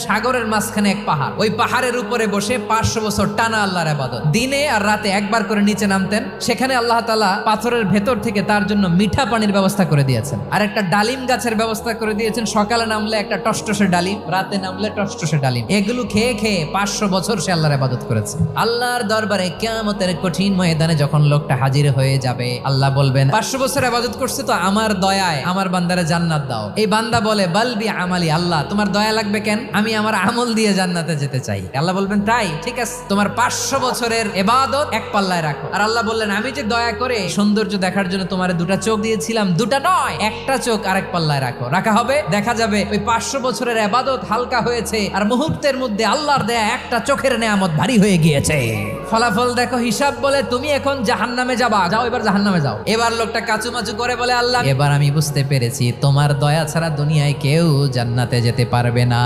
সাগরের মাঝখানে এক পাহাড়, ওই পাহাড়ের উপরে বসে 500 বছর টানা আল্লাহর ইবাদত। দিনে আর রাতে একবার করে নিচে নামতেন। সেখানে আল্লাহ তাআলা পাথরের ভেতর থেকে তার জন্য মিঠা পানির ব্যবস্থা করে দিয়েছেন, আর একটা ডালিম গাছের ব্যবস্থা করে দিয়েছেন। সকালে নামলে একটা টসটসে ডালিম, রাতে নামলে টসটসে ডালিম। এগুলো খেয়ে খেয়ে 500 বছর সে আল্লাহর ইবাদত করেছে। আল্লাহর দরবারে কিয়ামতের কঠিন ময়দানে যখন লোকটা হাজির হয়ে যাবে, আল্লাহ বলবেন 500 বছর ইবাদত করছে তো আমার দয়ায় আমার বান্দারে জান্নাত দাও। এই বান্দা বলে বালবি আমালি, আল্লাহ তোমার দয়া লাগবে কেন? আমি আমার আমল দিয়ে জান্নাতে যেতে চাই। আল্লাহ বলবেন তাই ঠিক আছে, তোমার 500 বছরের ইবাদত এক পাল্লায় রাখো। আর আল্লাহ বললেন আমি যে দয়া করে সৌন্দর্য দেখার জন্য তোমার দুটা চোখ দিয়েছিলাম, দুটা নয় একটা চোখ আরেক পাল্লায় রাখো। রাখা হবে, দেখা যাবে ওই 500 বছরের ইবাদত হালকা হয়েছে, আর মুহূর্তের মধ্যে আল্লাহর দেয়া একটা চোখের নেয়ামত ভারী হয়ে গিয়েছে। ফলাফল দেখো, হিসাব বলে তুমি এখন জাহান্নামে যাবা, যাও এবার জাহান্নামে যাও। এবার লোকটা কাচুমাচু করে বলে আল্লাহ এবার আমি বুঝতে পেরেছি তোমার দয়া ছাড়া দুনিয়ায় কেউ জান্নাতে যেতে পারবে না।